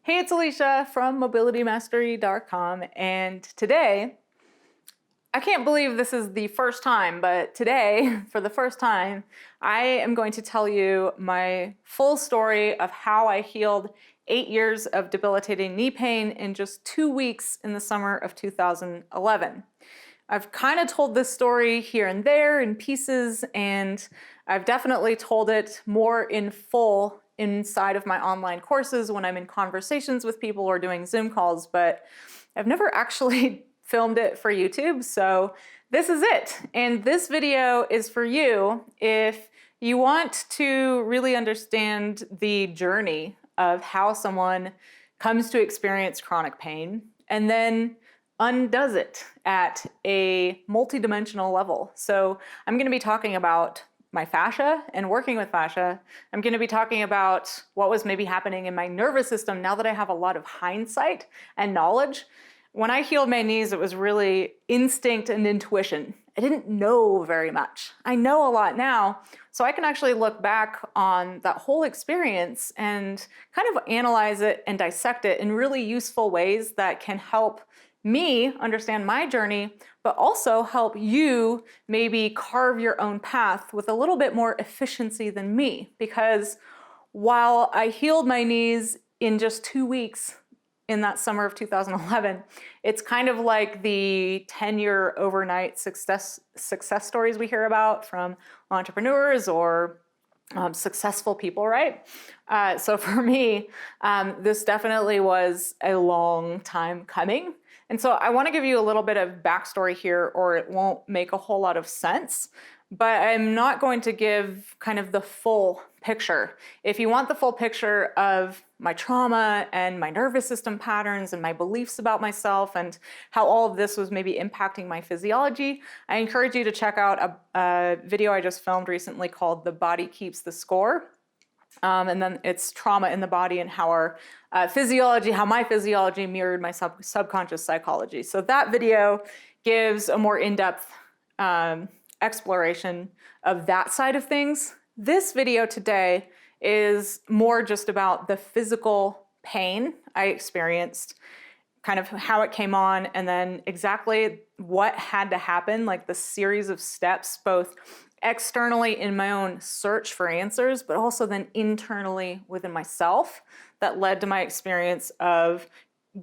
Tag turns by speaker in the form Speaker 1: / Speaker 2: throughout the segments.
Speaker 1: Hey, it's Alicia from mobilitymastery.com, and today, I can't believe this is the first time, but today, for the first time, I am going to tell you my full story of how I healed 8 years of debilitating knee pain in just 2 weeks in the summer of 2011. I've kind of told this story here and there in pieces, and I've definitely told it more in full inside of my online courses when I'm in conversations with people or doing Zoom calls, but I've never actually filmed it for YouTube, so this is it. And this video is for you if you want to really understand the journey of how someone comes to experience chronic pain and then undoes it at a multidimensional level. So I'm going to be talking about my fascia and working with fascia. I'm going to be talking about what was maybe happening in my nervous system now that I have a lot of hindsight and knowledge. When I healed my knees, it was really instinct and intuition. I didn't know very much. I know a lot now, so I can actually look back on that whole experience and kind of analyze it and dissect it in really useful ways that can help me understand my journey, but also help you maybe carve your own path with a little bit more efficiency than me. Because while I healed my knees in just 2 weeks in that summer of 2011, it's kind of like the 10-year overnight success stories we hear about from entrepreneurs or successful people, right? So for me, this definitely was a long time coming. And so I want to give you a little bit of backstory here, or it won't make a whole lot of sense, but I'm not going to give kind of the full picture. If you want the full picture of my trauma and my nervous system patterns and my beliefs about myself and how all of this was maybe impacting my physiology, I encourage you to check out a video I just filmed recently called The Body Keeps the Score. And then it's trauma in the body and how our physiology, how my physiology mirrored my subconscious psychology. So that video gives a more in-depth exploration of that side of things. This video today is more just about the physical pain I experienced, kind of how it came on, and then exactly what had to happen, like the series of steps, both externally in my own search for answers, but also then internally within myself that led to my experience of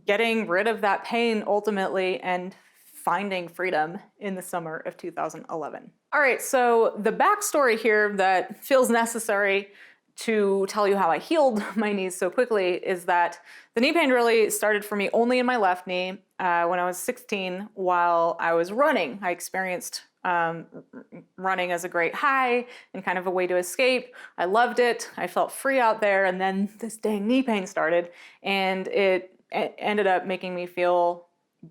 Speaker 1: getting rid of that pain ultimately and finding freedom in the summer of 2011. All right, so the backstory here that feels necessary to tell you how I healed my knees so quickly is that the knee pain really started for me only in my left knee when I was 16 while I was running. I experienced running as a great high and kind of a way to escape. I loved it. I felt free out there, and then this dang knee pain started, and it ended up making me feel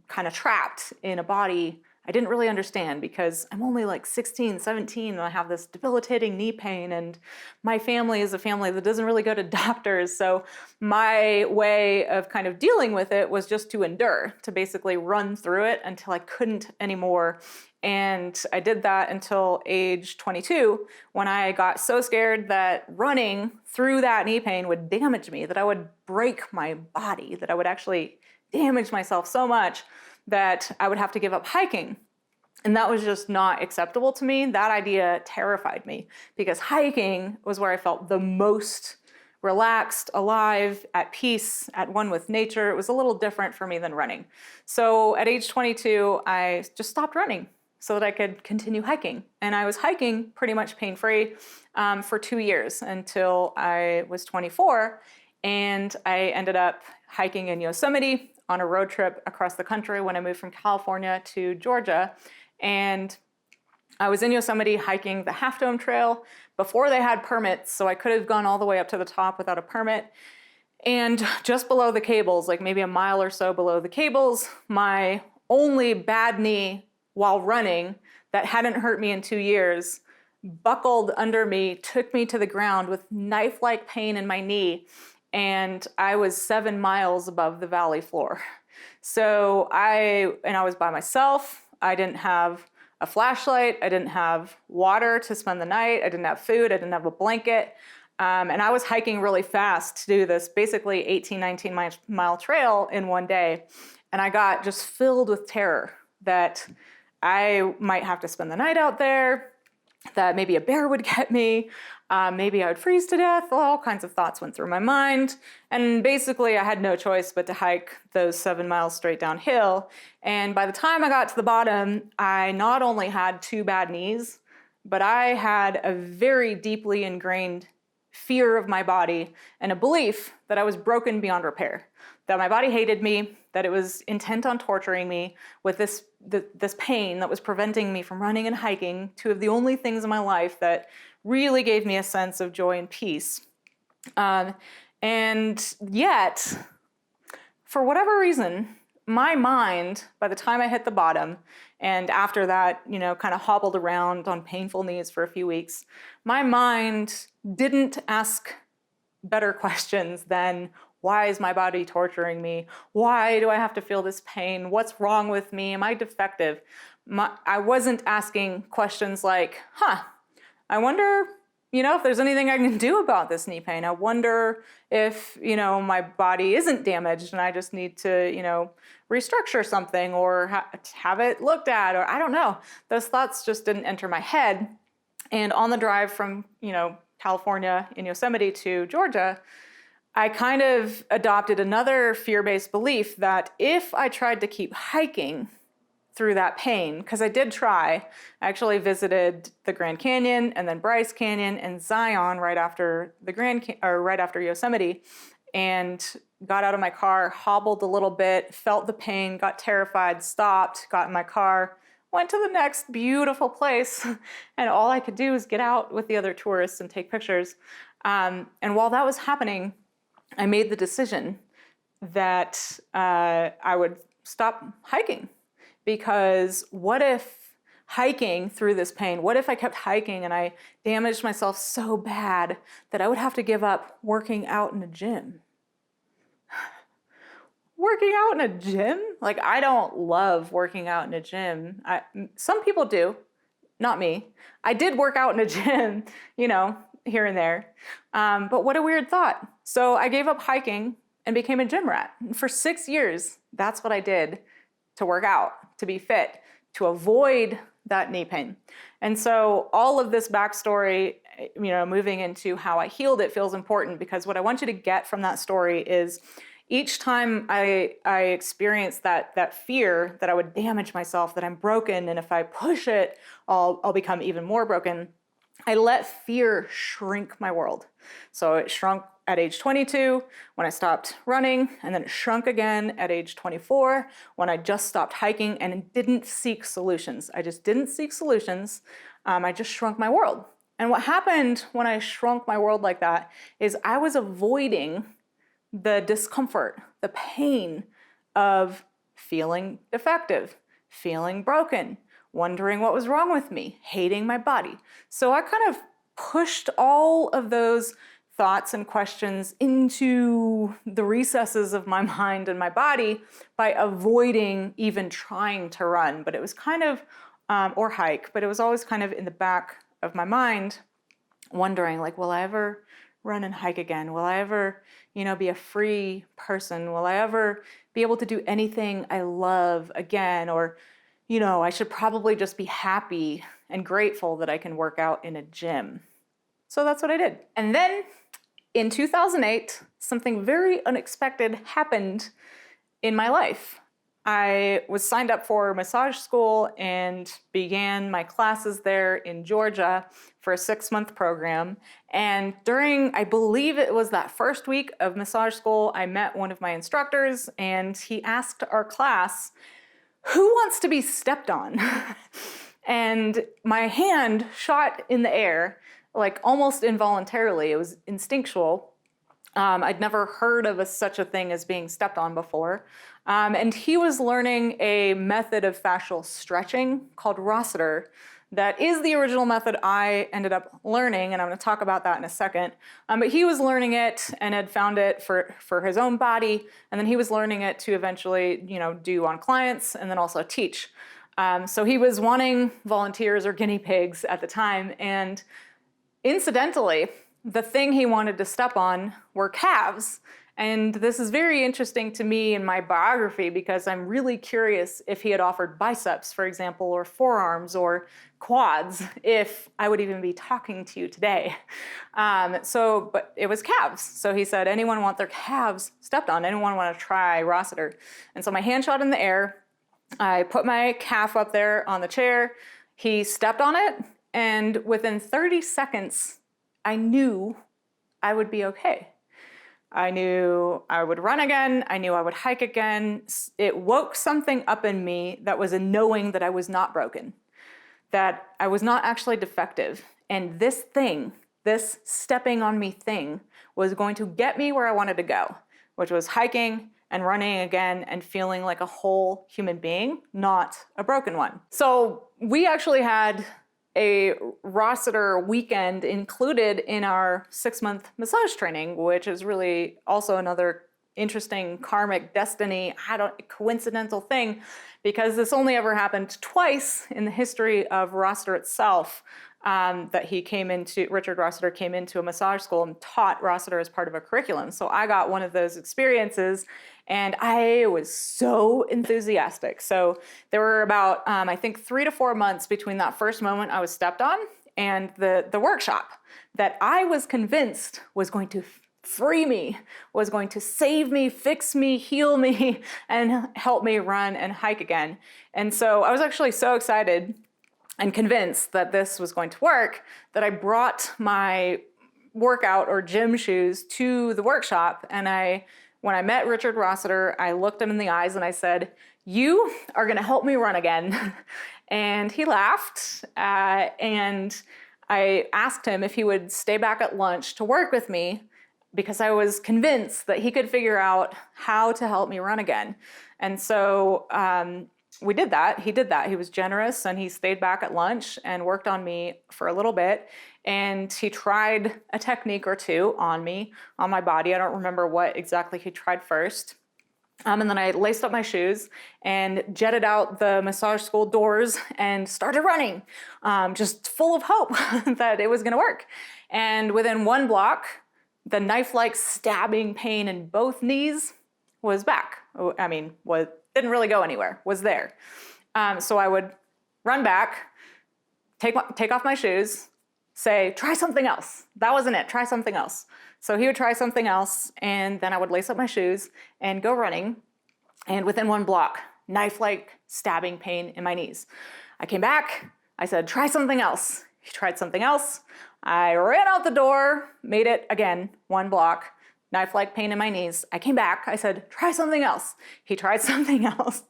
Speaker 1: kind of trapped in a body I didn't really understand because I'm only like 16, 17, and I have this debilitating knee pain, and my family is a family that doesn't really go to doctors. So my way of kind of dealing with it was just to endure, to basically run through it until I couldn't anymore. And I did that until age 22, when I got so scared that running through that knee pain would damage me, that I would break my body, that I would actually damage myself so much that I would have to give up hiking. And that was just not acceptable to me. That idea terrified me because hiking was where I felt the most relaxed, alive, at peace, at one with nature. It was a little different for me than running. So at age 22, I just stopped running so that I could continue hiking. And I was hiking pretty much pain-free for 2 years until I was 24. And I ended up hiking in Yosemite on a road trip across the country when I moved from California to Georgia. And I was in Yosemite hiking the Half Dome Trail before they had permits, so I could have gone all the way up to the top without a permit. And just below the cables, like maybe a mile or so below the cables, my only bad knee while running that hadn't hurt me in 2 years buckled under me, took me to the ground with knife-like pain in my knee, and I was 7 miles above the valley floor. So I was by myself. I didn't have a flashlight. I didn't have water to spend the night. I didn't have food. I didn't have a blanket. And I was hiking really fast to do this basically 18, 19 mile trail in one day. And I got just filled with terror that I might have to spend the night out there, that maybe a bear would get me, maybe I would freeze to death. All kinds of thoughts went through my mind. And basically I had no choice but to hike those 7 miles straight downhill. And by the time I got to the bottom, I not only had 2 bad knees, but I had a very deeply ingrained fear of my body and a belief that I was broken beyond repair, that my body hated me, that it was intent on torturing me with this pain that was preventing me from running and hiking, 2 of the only things in my life that really gave me a sense of joy and peace. And yet, for whatever reason, my mind, by the time I hit the bottom, and after that, kind of hobbled around on painful knees for a few weeks, my mind didn't ask better questions than, why is my body torturing me? Why do I have to feel this pain? What's wrong with me? Am I defective? I wasn't asking questions like, I wonder, if there's anything I can do about this knee pain. I wonder if, my body isn't damaged and I just need to, restructure something or have it looked at, or I don't know. Those thoughts just didn't enter my head. And on the drive from, California in Yosemite to Georgia, I kind of adopted another fear-based belief that if I tried to keep hiking through that pain, because I did try, I actually visited the Grand Canyon and then Bryce Canyon and Zion right after right after Yosemite, and got out of my car, hobbled a little bit, felt the pain, got terrified, stopped, got in my car, went to the next beautiful place, and all I could do was get out with the other tourists and take pictures. And while that was happening, I made the decision that I would stop hiking, because what if hiking through this pain, what if I kept hiking and I damaged myself so bad that I would have to give up working out in a gym? Working out in a gym? Like, I don't love working out in a gym. Some people do, not me. I did work out in a gym, here and there. But what a weird thought. So I gave up hiking and became a gym rat. And for 6 years, that's what I did to work out, to be fit, to avoid that knee pain. And so all of this backstory, moving into how I healed it, feels important, because what I want you to get from that story is each time I experienced that fear that I would damage myself, that I'm broken, and if I push it, I'll become even more broken, I let fear shrink my world. So it shrunk at age 22 when I stopped running, and then it shrunk again at age 24 when I just stopped hiking and didn't seek solutions. I just didn't seek solutions. I just shrunk my world. And what happened when I shrunk my world like that is I was avoiding the discomfort, the pain of feeling defective, feeling broken, wondering what was wrong with me, hating my body. So I kind of pushed all of those thoughts and questions into the recesses of my mind and my body by avoiding even trying to run. But it was kind of, or hike, but it was always kind of in the back of my mind, wondering, like, will I ever run and hike again? Will I ever, be a free person? Will I ever be able to do anything I love again? Or, I should probably just be happy and grateful that I can work out in a gym. So that's what I did. And then in 2008, something very unexpected happened in my life. I was signed up for massage school and began my classes there in Georgia for a 6-month program. And during, I believe it was that first week of massage school, I met one of my instructors, and he asked our class, "Who wants to be stepped on?" And my hand shot in the air, like almost involuntarily. It was instinctual. I'd never heard of such a thing as being stepped on before. And he was learning a method of fascial stretching called Rossiter that is the original method I ended up learning, and I'm going to talk about that in a second. But he was learning it and had found it for his own body, and then he was learning it to eventually, do on clients and then also teach. So he was wanting volunteers or guinea pigs at the time, and incidentally, the thing he wanted to step on were calves. And this is very interesting to me in my biography because I'm really curious if he had offered biceps, for example, or forearms or quads, if I would even be talking to you today. But it was calves. So he said, anyone want their calves stepped on? Anyone want to try Rossiter? And so my hand shot in the air. I put my calf up there on the chair. He stepped on it. And within 30 seconds, I knew I would be okay. I knew I would run again. I knew I would hike again. It woke something up in me that was a knowing that I was not broken, that I was not actually defective. And this thing, this stepping on me thing, was going to get me where I wanted to go, which was hiking and running again and feeling like a whole human being, not a broken one. So we actually had a Rossiter weekend included in our 6-month massage training, which is really also another interesting karmic destiny, coincidental thing, because this only ever happened twice in the history of Rossiter itself, that Richard Rossiter came into a massage school and taught Rossiter as part of a curriculum. So I got one of those experiences and I was so enthusiastic. So there were about, I think 3 to 4 months between that first moment I was stepped on and the workshop that I was convinced was going to free me, was going to save me, fix me, heal me, and help me run and hike again. And so I was actually so excited and convinced that this was going to work that I brought my workout or gym shoes to the workshop. And when I met Richard Rossiter, I looked him in the eyes and I said, "You are going to help me run again." And he laughed. And I asked him if he would stay back at lunch to work with me because I was convinced that he could figure out how to help me run again. And so we did that. He did that. He was generous and he stayed back at lunch and worked on me for a little bit. And he tried a technique or two on me, on my body. I don't remember what exactly he tried first. And then I laced up my shoes and jetted out the massage school doors and started running, just full of hope that it was going to work. And within 1 block, the knife-like stabbing pain in both knees was back. Didn't really go anywhere, was there. So I would run back, take off my shoes, say, try something else. That wasn't it, try something else. So he would try something else, and then I would lace up my shoes and go running. And within 1 block, knife-like stabbing pain in my knees. I came back, I said, try something else. He tried something else. I ran out the door, made it again, 1 block, knife-like pain in my knees. I came back, I said, try something else. He tried something else.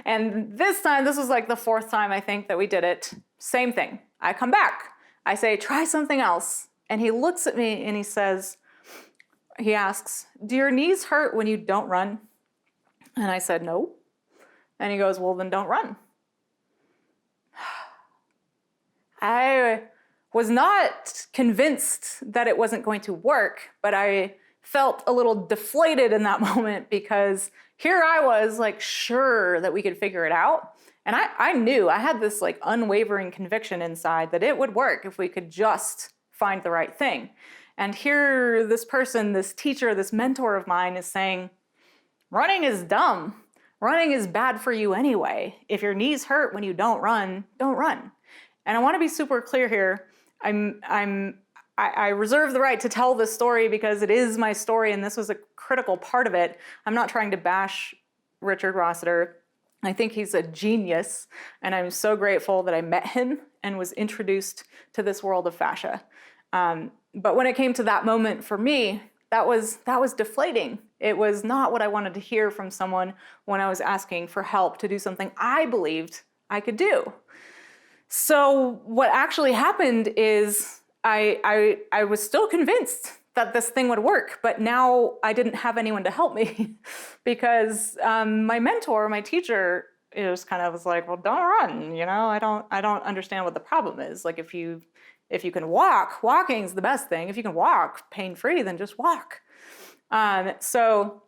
Speaker 1: And this time, this was like the 4th time I think that we did it. Same thing. I come back, I say, try something else. And he looks at me and he asks, do your knees hurt when you don't run? And I said, no. And he goes, well, then don't run. I was not convinced that it wasn't going to work, but I felt a little deflated in that moment because here I was like sure that we could figure it out. And I knew, I had this like unwavering conviction inside that it would work if we could just find the right thing. And here this person, this teacher, this mentor of mine is saying, running is dumb. Running is bad for you anyway. If your knees hurt when you don't run, don't run. And I want to be super clear here. I reserve the right to tell this story because it is my story and this was a critical part of it. I'm not trying to bash Richard Rossiter. I think he's a genius and I'm so grateful that I met him and was introduced to this world of fascia. But when it came to that moment for me, that was deflating. It was not what I wanted to hear from someone when I was asking for help to do something I believed I could do. So what actually happened is I was still convinced that this thing would work, but now I didn't have anyone to help me because my mentor, my teacher, just kind of was like, well, don't run, I don't understand what the problem is. Like if you can walk, walking's the best thing. If you can walk pain-free, then just walk. So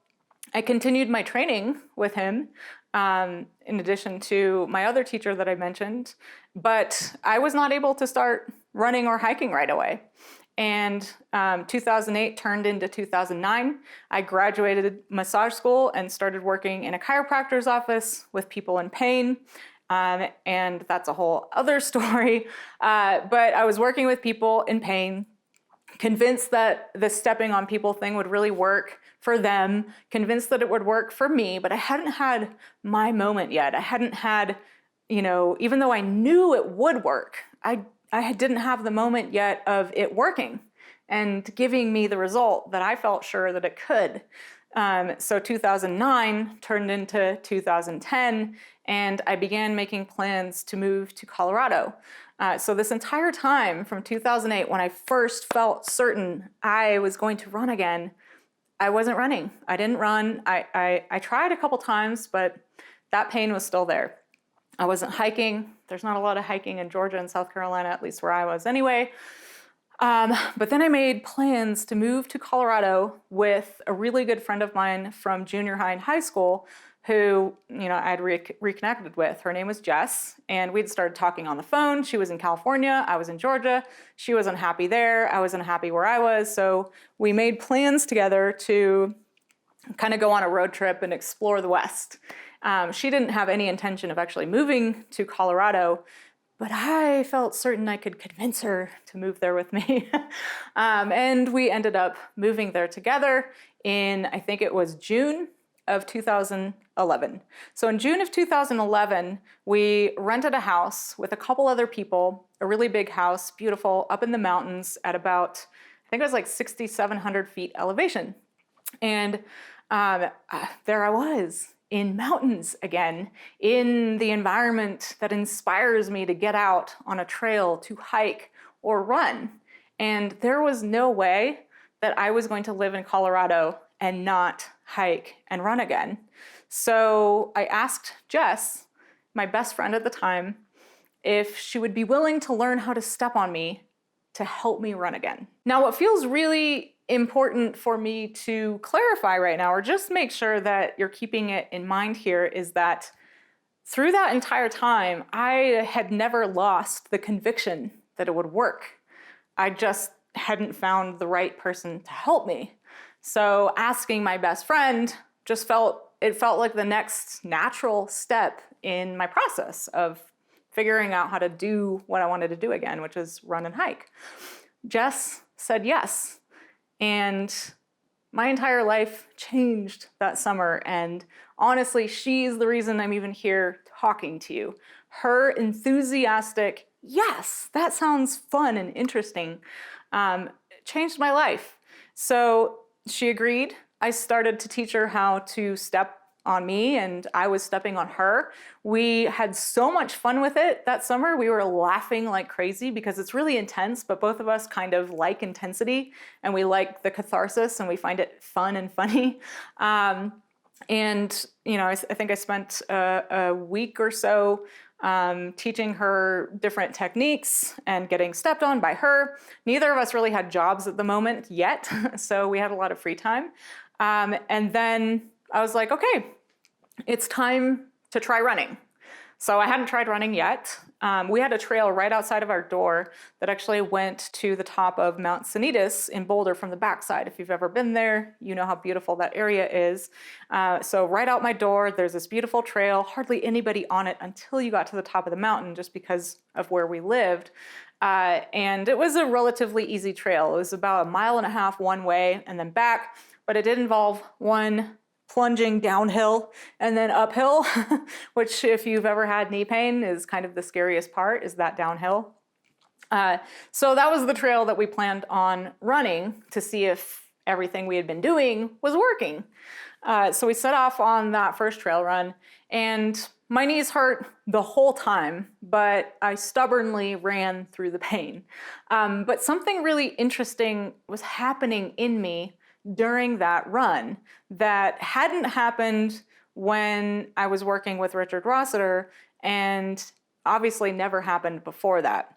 Speaker 1: I continued my training with him in addition to my other teacher that I mentioned, but I was not able to start running or hiking right away. And 2008 turned into 2009. I graduated massage school and started working in a chiropractor's office with people in pain. And that's a whole other story. But I was working with people in pain, convinced that the stepping on people thing would really work for them, convinced that it would work for me, but I hadn't had my moment yet. I hadn't had, even though I knew it would work, I didn't have the moment yet of it working and giving me the result that I felt sure that it could. So 2009 turned into 2010, and I began making plans to move to Colorado. So this entire time from 2008, when I first felt certain I was going to run again, I wasn't running. I didn't run. I tried a couple times, but that pain was still there. I wasn't hiking. There's not a lot of hiking in Georgia and South Carolina, at least where I was anyway. But then I made plans to move to Colorado with a really good friend of mine from junior high and high school who, I'd reconnected with. Her name was Jess, and we'd started talking on the phone. She was in California, I was in Georgia. She wasn't happy there, I wasn't happy where I was. So we made plans together to kind of go on a road trip and explore the West. She didn't have any intention of actually moving to Colorado, but I felt certain I could convince her to move there with me. And we ended up moving there together in, I think it was June of 2011. So in June of 2011, we rented a house with a couple other people, a really big house, beautiful, up in the mountains at about, I think it was like 6,700 feet elevation. And there I was, in mountains again, in the environment that inspires me to get out on a trail, to hike or run. And there was no way that I was going to live in Colorado and not hike and run again. So I asked Jess, my best friend at the time, if she would be willing to learn how to step on me to help me run again. Now, what feels really important for me to clarify right now, or just make sure that you're keeping it in mind here, is that through that entire time, I had never lost the conviction that it would work. I just hadn't found the right person to help me. So asking my best friend just felt like the next natural step in my process of figuring out how to do what I wanted to do again, which is run and hike. Jess said yes. And my entire life changed that summer. And honestly, she's the reason I'm even here talking to you. Her enthusiastic, yes, that sounds fun and interesting, changed my life. So she agreed. I started to teach her how to step on me, and I was stepping on her. We had so much fun with it that summer. We were laughing like crazy because it's really intense, but both of us kind of like intensity, and we like the catharsis, and we find it fun and funny. I think I spent a week or so teaching her different techniques and getting stepped on by her. Neither of us really had jobs at the moment yet, so we had a lot of free time. And then I was like, okay, it's time to try running. So I hadn't tried running yet. We had a trail right outside of our door that actually went to the top of Mount Sanitas in Boulder from the backside. If you've ever been there, you know how beautiful that area is. So right out my door, there's this beautiful trail, hardly anybody on it until you got to the top of the mountain just because of where we lived. And it was a relatively easy trail. It was about 1.5 miles one way and then back, but it did involve one plunging downhill and then uphill, which if you've ever had knee pain is kind of the scariest part, is that downhill. So that was the trail that we planned on running to see if everything we had been doing was working. So we set off on that first trail run, and my knees hurt the whole time, but I stubbornly ran through the pain. But something really interesting was happening in me during that run that hadn't happened when I was working with Richard Rossiter, and obviously never happened before that.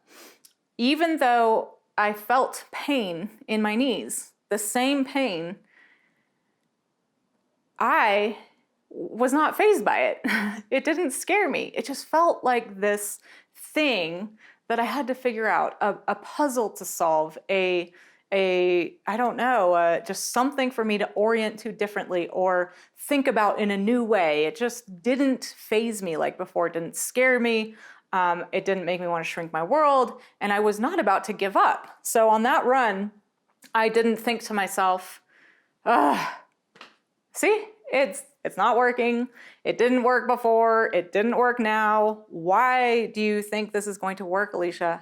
Speaker 1: Even though I felt pain in my knees, the same pain, I was not fazed by it. It didn't scare me. It just felt like this thing that I had to figure out, a puzzle to solve, I don't know, just something for me to orient to differently or think about in a new way. It just didn't faze me like before. It didn't scare me. It didn't make me want to shrink my world. And I was not about to give up. So on that run, I didn't think to myself, see, it's not working. It didn't work before. It didn't work now. Why do you think this is going to work, Alicia?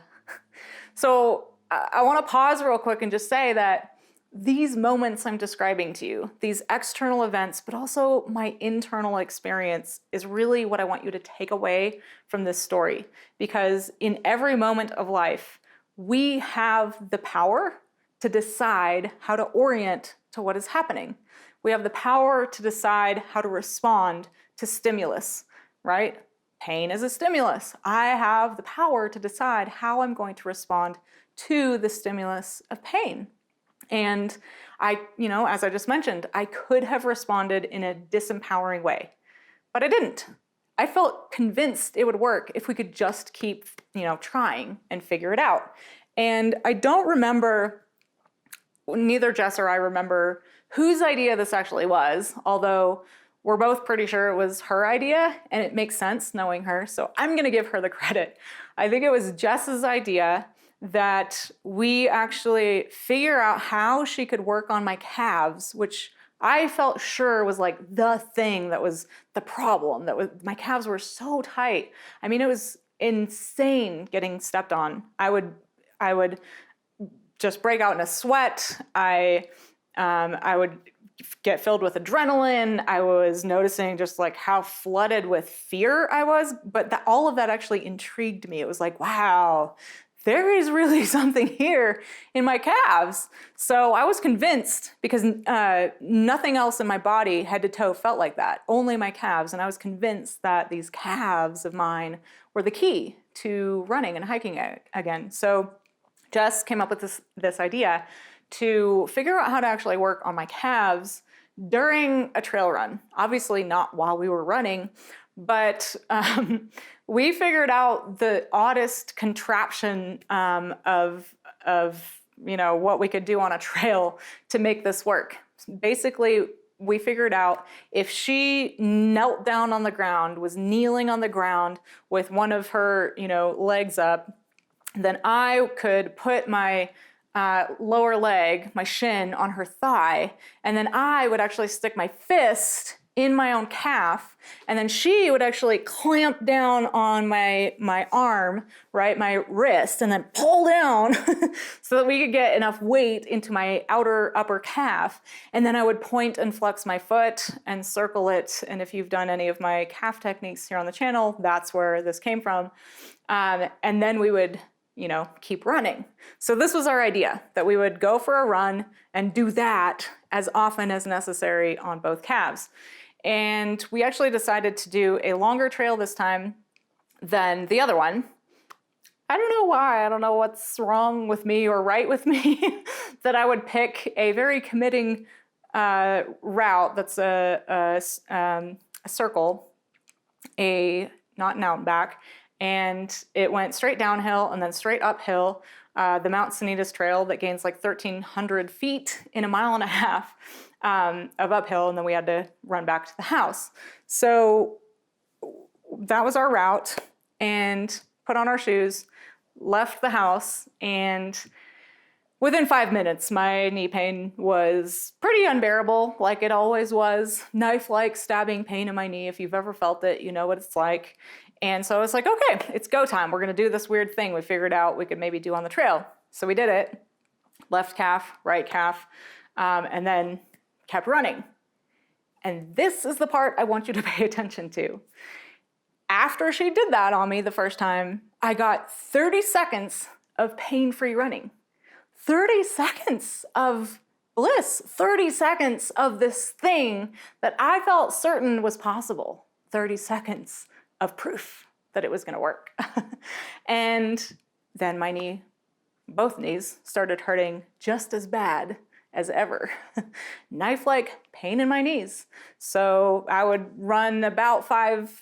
Speaker 1: So I want to pause real quick and just say that these moments I'm describing to you, these external events, but also my internal experience, is really what I want you to take away from this story. Because in every moment of life, we have the power to decide how to orient to what is happening. We have the power to decide how to respond to stimulus, right? Pain is a stimulus. I have the power to decide how I'm going to respond to the stimulus of pain. And as I just mentioned, I could have responded in a disempowering way, but I didn't. I felt convinced it would work if we could just keep, trying and figure it out. And I don't remember, neither Jess or I remember whose idea this actually was, although we're both pretty sure it was her idea, and it makes sense knowing her, so I'm gonna give her the credit. I think it was Jess's idea that we actually figure out how she could work on my calves, which I felt sure was like the thing that was the problem. My calves were so tight. I mean, it was insane getting stepped on. I would just break out in a sweat. I would get filled with adrenaline. I was noticing just like how flooded with fear I was, but all of that actually intrigued me. It was like, wow, there is really something here in my calves. So I was convinced, because nothing else in my body, head to toe, felt like that, only my calves. And I was convinced that these calves of mine were the key to running and hiking again. So Jess came up with this idea to figure out how to actually work on my calves during a trail run. Obviously not while we were running, but we figured out the oddest contraption of what we could do on a trail to make this work. Basically, we figured out if she knelt down on the ground, was kneeling on the ground with one of her legs up, then I could put my lower leg, my shin, on her thigh, and then I would actually stick my fist in my own calf, and then she would actually clamp down on my arm, right, my wrist, and then pull down so that we could get enough weight into my outer upper calf, and then I would point and flex my foot and circle it. And if you've done any of my calf techniques here on the channel, that's where this came from. And then we would keep running. So this was our idea, that we would go for a run and do that as often as necessary on both calves. And we actually decided to do a longer trail this time than the other one. I don't know why, I don't know what's wrong with me or right with me, that I would pick a very committing route that's a circle, not an out and back, and it went straight downhill and then straight uphill, the Mount Sanitas Trail that gains like 1,300 feet in a mile and a half of uphill, and then we had to run back to the house. So that was our route, and put on our shoes, left the house, and within 5 minutes, my knee pain was pretty unbearable, like it always was. Knife-like stabbing pain in my knee. If you've ever felt it, you know what it's like. And so I was like, okay, it's go time. We're gonna do this weird thing we figured out we could maybe do on the trail. So we did it, left calf, right calf, and then kept running. And this is the part I want you to pay attention to. After she did that on me the first time, I got 30 seconds of pain-free running. 30 seconds of bliss, 30 seconds of this thing that I felt certain was possible. 30 seconds of proof that it was gonna work. And then my knee, both knees, started hurting just as bad as ever. Knife-like pain in my knees. So I would run about 5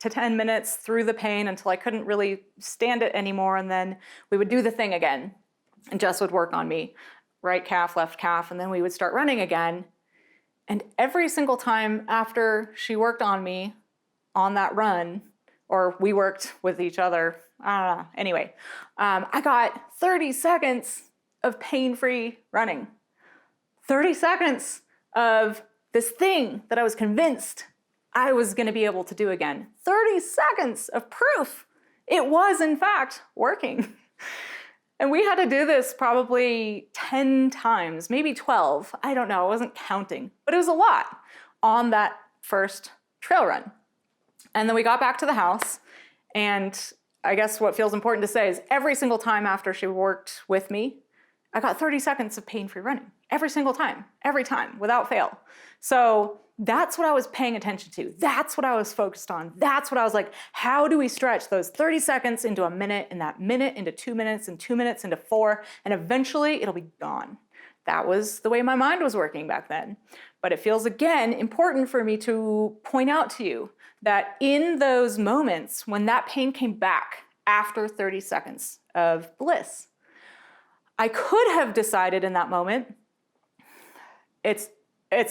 Speaker 1: to 10 minutes through the pain until I couldn't really stand it anymore. And then we would do the thing again. And Jess would work on me, right calf, left calf, and then we would start running again. And every single time after she worked on me on that run, or we worked with each other, I don't know. Anyway, I got 30 seconds of pain-free running. 30 seconds of this thing that I was convinced I was going to be able to do again. 30 seconds of proof it was, in fact, working. And we had to do this probably 10 times, maybe 12. I don't know, I wasn't counting, but it was a lot on that first trail run. And then we got back to the house, and I guess what feels important to say is every single time after she worked with me, I got 30 seconds of pain-free running. Every single time, every time, without fail. So that's what I was paying attention to. That's what I was focused on. That's what I was like, how do we stretch those 30 seconds into a minute, and that minute into 2 minutes, and 2 minutes into 4, and eventually it'll be gone. That was the way my mind was working back then. But it feels, again, important for me to point out to you that in those moments when that pain came back after 30 seconds of bliss, I could have decided in that moment, it's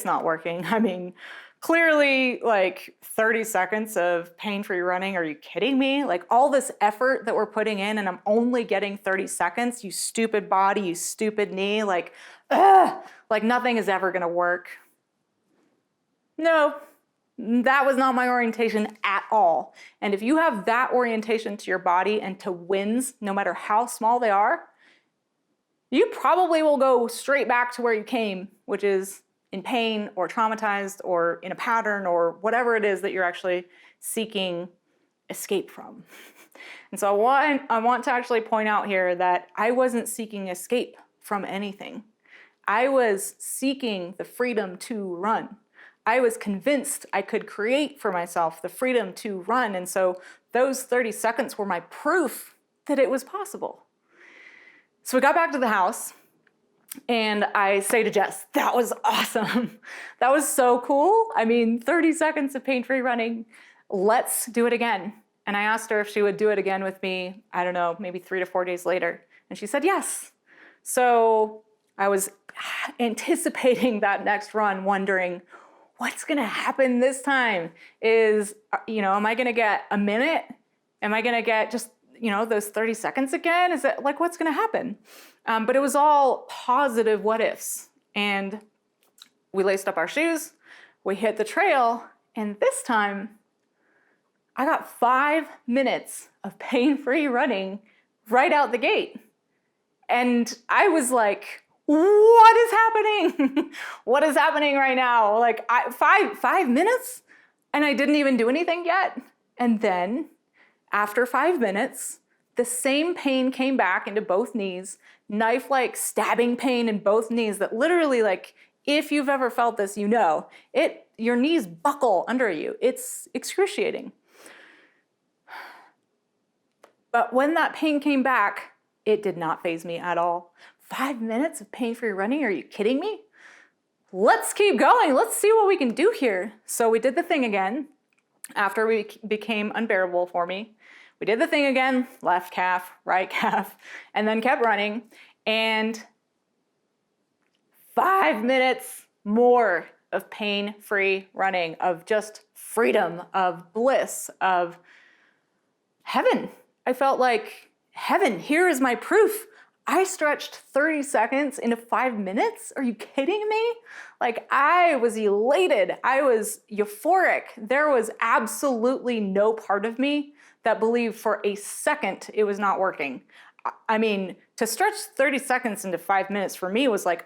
Speaker 1: not working. I mean, clearly, like 30 seconds of pain-free running, are you kidding me? Like all this effort that we're putting in and I'm only getting 30 seconds, you stupid body, you stupid knee, like, ugh, like nothing is ever gonna work. No, that was not my orientation at all. And if you have that orientation to your body and to wins, no matter how small they are, you probably will go straight back to where you came, which is in pain or traumatized or in a pattern or whatever it is that you're actually seeking escape from. And so I want to actually point out here that I wasn't seeking escape from anything. I was seeking the freedom to run. I was convinced I could create for myself the freedom to run. And so those 30 seconds were my proof that it was possible. So we got back to the house, and I say to Jess, that was awesome. That was so cool. I mean, 30 seconds of pain-free running. Let's do it again. And I asked her if she would do it again with me, I don't know, maybe 3 to 4 days later. And she said yes. So I was anticipating that next run, wondering, what's gonna happen this time? Am I gonna get a minute? Am I gonna get just those 30 seconds again? Is it like, what's gonna happen? But it was all positive what ifs. And we laced up our shoes, we hit the trail, and this time I got 5 minutes of pain-free running right out the gate. And I was like, what is happening? What is happening right now? Like 5 minutes? And I didn't even do anything yet. And then after 5 minutes, the same pain came back into both knees, knife-like stabbing pain in both knees that literally, like, if you've ever felt this, your knees buckle under you. It's excruciating. But when that pain came back, it did not faze me at all. 5 minutes of pain-free running? Are you kidding me? Let's keep going. Let's see what we can do here. So we did the thing again after it became unbearable for me. We did the thing again, left calf, right calf, and then kept running. And 5 minutes more of pain-free running, of just freedom, of bliss, of heaven. I felt like heaven, here is my proof. I stretched 30 seconds into 5 minutes? Are you kidding me? Like, I was elated. I was euphoric. There was absolutely no part of me that believed for a second it was not working. I mean, to stretch 30 seconds into 5 minutes for me was like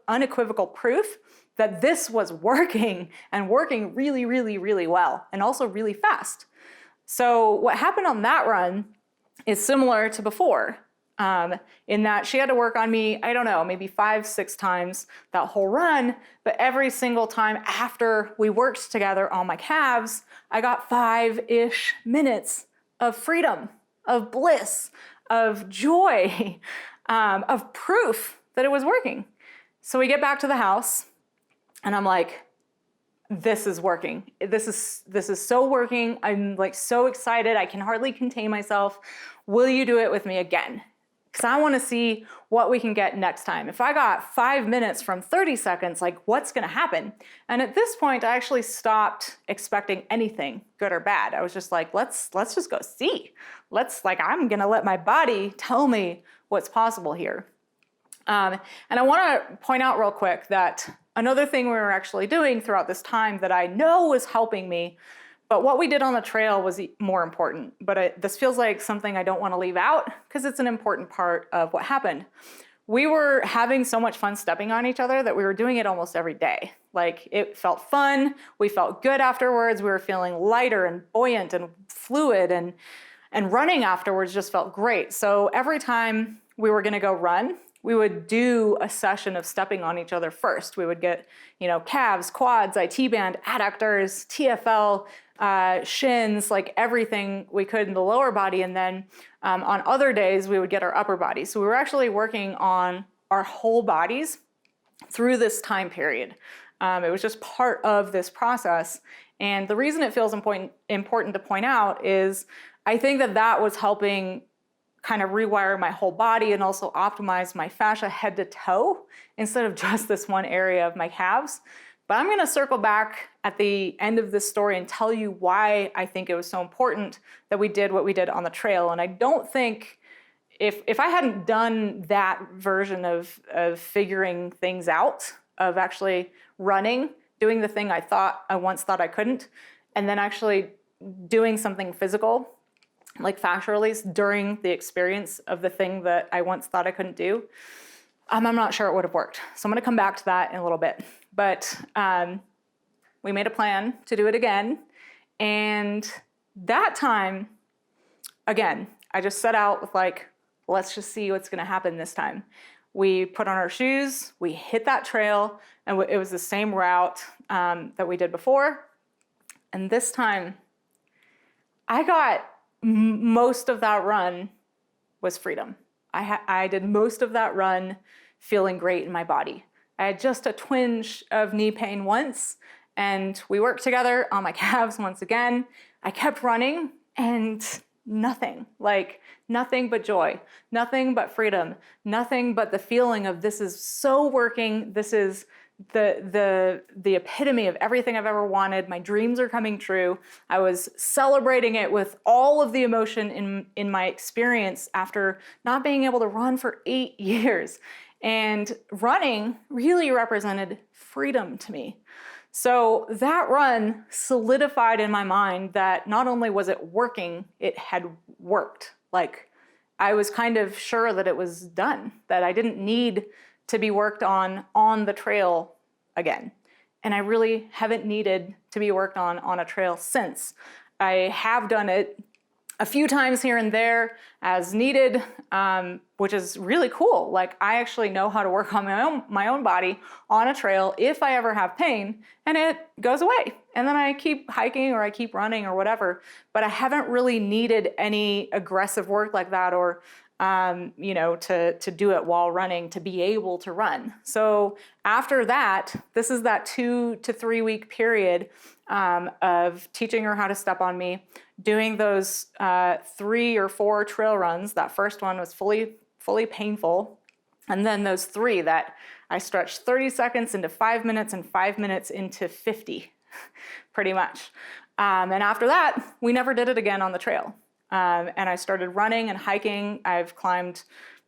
Speaker 1: unequivocal proof that this was working, and working really, really, really well, and also really fast. So what happened on that run is similar to before. In that she had to work on me, I don't know, maybe 5, 6 times that whole run, but every single time after we worked together on my calves, I got 5-ish minutes of freedom, of bliss, of joy, of proof that it was working. So we get back to the house, and I'm like, this is working. This is so working. I'm like so excited. I can hardly contain myself. Will you do it with me again? Because I want to see what we can get next time. If I got 5 minutes from 30 seconds, like what's going to happen? And at this point, I actually stopped expecting anything, good or bad. I was just like, let's just go see. I'm going to let my body tell me what's possible here. And I want to point out real quick that another thing we were actually doing throughout this time that I know was helping me, but what we did on the trail was more important. But this feels like something I don't want to leave out because it's an important part of what happened. We were having so much fun stepping on each other that we were doing it almost every day. Like it felt fun. We felt good afterwards. We were feeling lighter and buoyant and fluid, and running afterwards just felt great. So every time we were going to go run, we would do a session of stepping on each other first. We would get, calves, quads, IT band, adductors, TFL, shins, like everything we could in the lower body. And then on other days, we would get our upper body. So we were actually working on our whole bodies through this time period. It was just part of this process. And the reason it feels important to point out is I think that was helping kind of rewire my whole body and also optimize my fascia head to toe instead of just this one area of my calves. But I'm going to circle back at the end of this story and tell you why I think it was so important that we did what we did on the trail. And I don't think if I hadn't done that version of figuring things out, of actually running, doing the thing I once thought I couldn't, and then actually doing something physical, like fascia release during the experience of the thing that I once thought I couldn't do, I'm not sure it would have worked. So I'm going to come back to that in a little bit. But we made a plan to do it again. And that time, again, I just set out with let's just see what's going to happen this time. We put on our shoes, we hit that trail, and it was the same route that we did before. And this time, I got most of that run was freedom. I did most of that run feeling great in my body. I had just a twinge of knee pain once, and we worked together on my calves once again. I kept running, and nothing but joy, nothing but freedom, nothing but the feeling of this is so working. This is the epitome of everything I've ever wanted. My dreams are coming true. I was celebrating it with all of the emotion in my experience after not being able to run for 8 years. And running really represented freedom to me. So that run solidified in my mind that not only was it working, it had worked. I was kind of sure that it was done, that I didn't need to be worked on the trail again. And I really haven't needed to be worked on a trail since. I have done it a few times here and there as needed, which is really cool. I actually know how to work on my own body on a trail if I ever have pain, and it goes away. And then I keep hiking or I keep running or whatever. But I haven't really needed any aggressive work like that or to do it while running, to be able to run. So after that, this is that 2 to 3 week period of teaching her how to step on me, doing those 3 or 4 trail runs. That first one was fully painful. And then those 3 that I stretched 30 seconds into 5 minutes and 5 minutes into 50, pretty much. And after that, we never did it again on the trail. And I started running and hiking. I've climbed,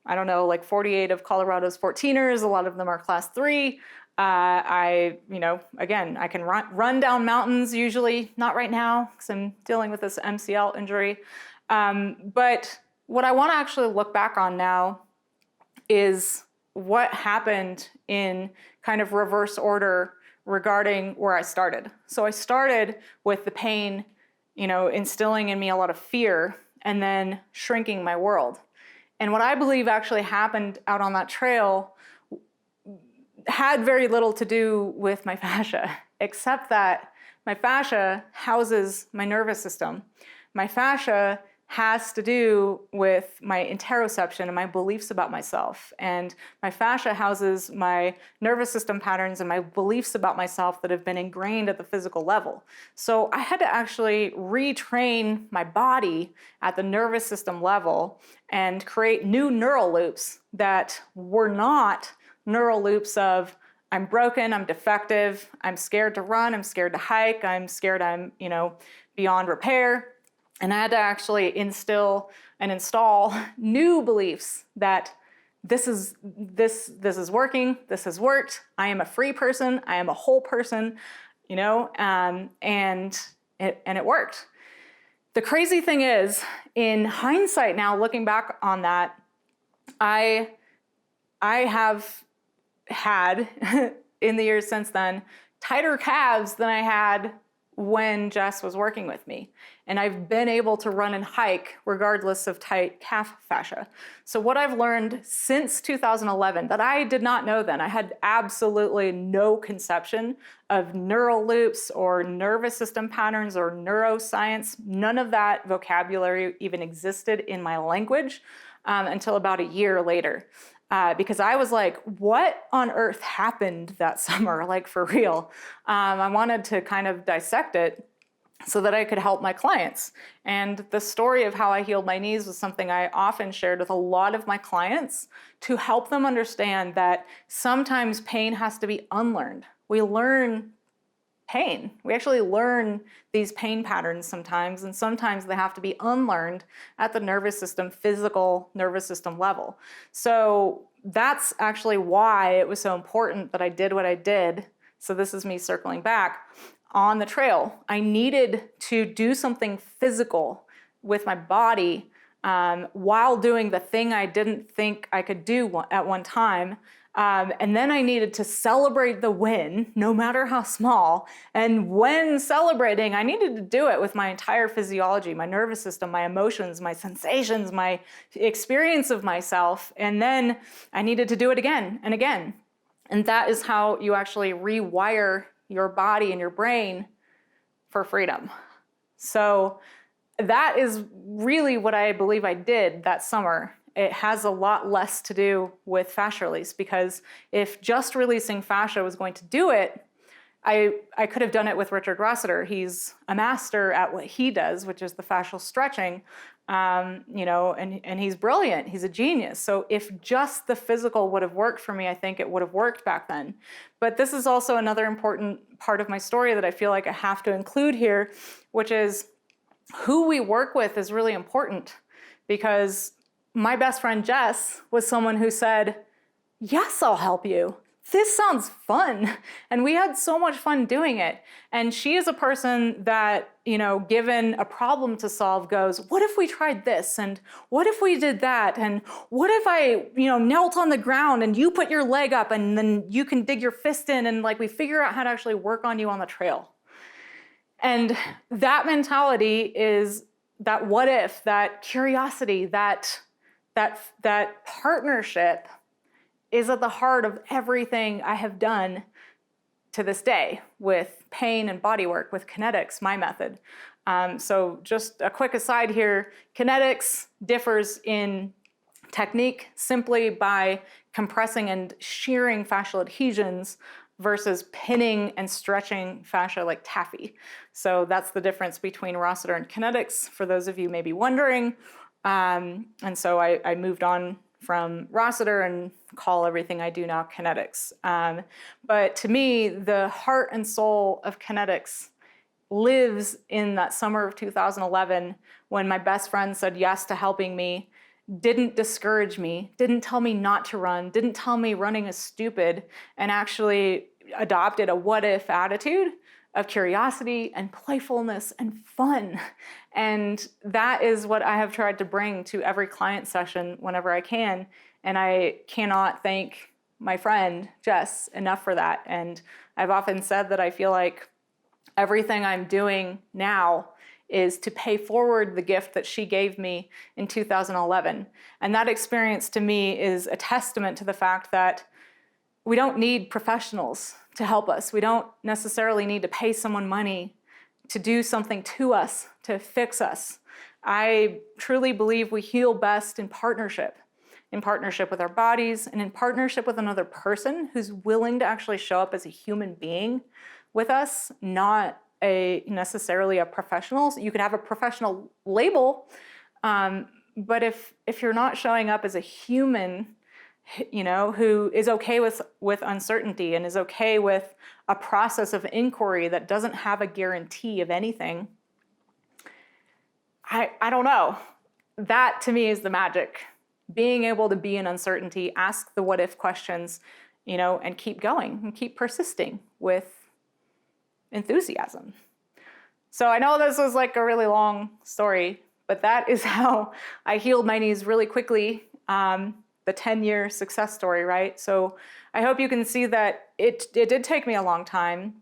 Speaker 1: 48 of Colorado's 14ers. A lot of them are class 3. I can run down mountains usually, not right now because I'm dealing with this MCL injury. But what I want to actually look back on now is what happened in kind of reverse order regarding where I started. So I started with the pain, instilling in me a lot of fear and then shrinking my world. And what I believe actually happened out on that trail had very little to do with my fascia, except that my fascia houses my nervous system. My fascia has to do with my interoception and my beliefs about myself. And my fascia houses my nervous system patterns and my beliefs about myself that have been ingrained at the physical level. So I had to actually retrain my body at the nervous system level and create new neural loops that were not neural loops of I'm broken, I'm defective, I'm scared to run, I'm scared to hike, I'm scared I'm, beyond repair. And I had to actually instill and install new beliefs that this is working, this has worked, I am a free person, I am a whole person, and it worked. The crazy thing is, in hindsight now, looking back on that, I have had, in the years since then, tighter calves than I had when Jess was working with me. And I've been able to run and hike regardless of tight calf fascia. So what I've learned since 2011 that I did not know then, I had absolutely no conception of neural loops or nervous system patterns or neuroscience. None of that vocabulary even existed in my language until about a year later. Because I was like, what on earth happened that summer? Like, for real. I wanted to kind of dissect it so that I could help my clients. And the story of how I healed my knees was something I often shared with a lot of my clients to help them understand that sometimes pain has to be unlearned. We learn pain. We actually learn these pain patterns sometimes, and sometimes they have to be unlearned at the nervous system, physical nervous system level. So that's actually why it was so important that I did what I did. So this is me circling back on the trail. I needed to do something physical with my body while doing the thing I didn't think I could do at one time. And then I needed to celebrate the win, no matter how small. And when celebrating, I needed to do it with my entire physiology, my nervous system, my emotions, my sensations, my experience of myself. And then I needed to do it again and again. And that is how you actually rewire your body and your brain for freedom. So that is really what I believe I did that summer. It has a lot less to do with fascia release, because if just releasing fascia was going to do it, I could have done it with Richard Rossiter. He's a master at what he does, which is the fascial stretching, and he's brilliant. He's a genius. So if just the physical would have worked for me, I think it would have worked back then. But this is also another important part of my story that I feel like I have to include here, which is who we work with is really important, because my best friend Jess was someone who said, yes, I'll help you. This sounds fun. And we had so much fun doing it. And she is a person that, given a problem to solve, goes, what if we tried this? And what if we did that? And what if I, knelt on the ground and you put your leg up and then you can dig your fist in and we figure out how to actually work on you on the trail. And that mentality is that what if, that curiosity, that partnership is at the heart of everything I have done to this day with pain and body work, with kinetics, my method. So just a quick aside here, kinetics differs in technique simply by compressing and shearing fascial adhesions versus pinning and stretching fascia like taffy. So that's the difference between Rossiter and kinetics, for those of you maybe wondering. And so I moved on from Rossiter and call everything I do now kinetics. But to me, the heart and soul of kinetics lives in that summer of 2011 when my best friend said yes to helping me, didn't discourage me, didn't tell me not to run, didn't tell me running is stupid, and actually adopted a what-if attitude of curiosity and playfulness and fun. And that is what I have tried to bring to every client session whenever I can. And I cannot thank my friend Jess enough for that. And I've often said that I feel like everything I'm doing now is to pay forward the gift that she gave me in 2011. And that experience to me is a testament to the fact that we don't need professionals to help us. We don't necessarily need to pay someone money to do something to us, to fix us. I truly believe we heal best in partnership with our bodies and in partnership with another person who's willing to actually show up as a human being with us, not necessarily a professional. So you could have a professional label, but if you're not showing up as a human, who is okay with uncertainty and is okay with a process of inquiry that doesn't have a guarantee of anything, I don't know. That to me is the magic. Being able to be in uncertainty, ask the what if questions, and keep going and keep persisting with enthusiasm. So I know this was like a really long story, but that is how I healed my knees really quickly. The 10-year success story, right? So I hope you can see that it did take me a long time.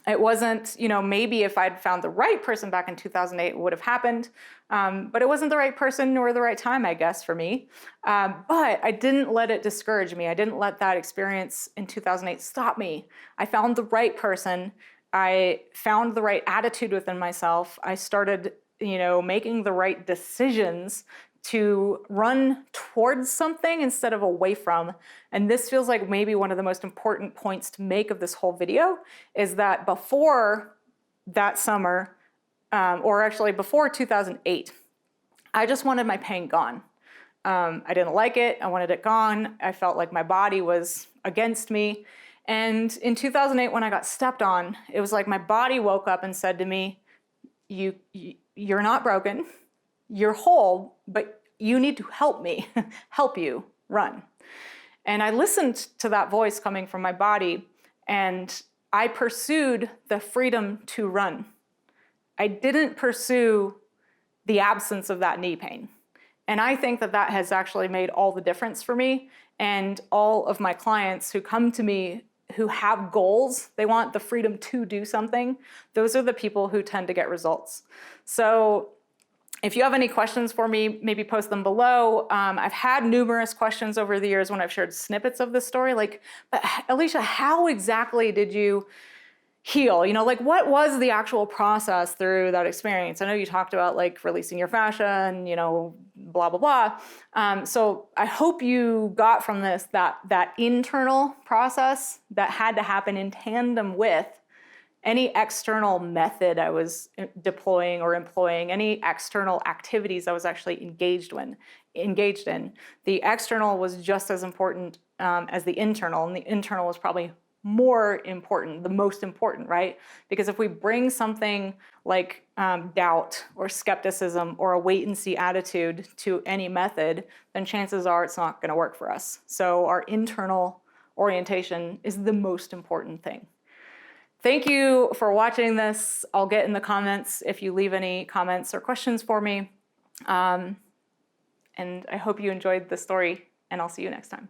Speaker 1: It wasn't, maybe if I'd found the right person back in 2008, it would have happened. But it wasn't the right person nor the right time, I guess, for me. But I didn't let it discourage me. I didn't let that experience in 2008 stop me. I found the right person. I found the right attitude within myself. I started, making the right decisions to run towards something instead of away from. And this feels like maybe one of the most important points to make of this whole video is that before that summer, or actually before 2008, I just wanted my pain gone. I didn't like it. I wanted it gone. I felt like my body was against me. And in 2008, when I got stepped on, it was like my body woke up and said to me, you're not broken. You're whole, but you need to help me, help you run. And I listened to that voice coming from my body, and I pursued the freedom to run. I didn't pursue the absence of that knee pain. And I think that that has actually made all the difference for me and all of my clients who come to me who have goals. They want the freedom to do something. Those are the people who tend to get results. So if you have any questions for me, maybe post them below. I've had numerous questions over the years when I've shared snippets of this story, like, but Alicia, how exactly did you heal? What was the actual process through that experience? I know you talked about like releasing your fascia and, blah, blah, blah. So I hope you got from this that internal process that had to happen in tandem with any external method I was deploying or employing, any external activities I was actually engaged in. The external was just as important as the internal, and the internal was probably more important, the most important, right? Because if we bring something like doubt or skepticism or a wait and see attitude to any method, then chances are it's not going to work for us. So our internal orientation is the most important thing. Thank you for watching this. I'll get in the comments if you leave any comments or questions for me. And I hope you enjoyed the story, and I'll see you next time.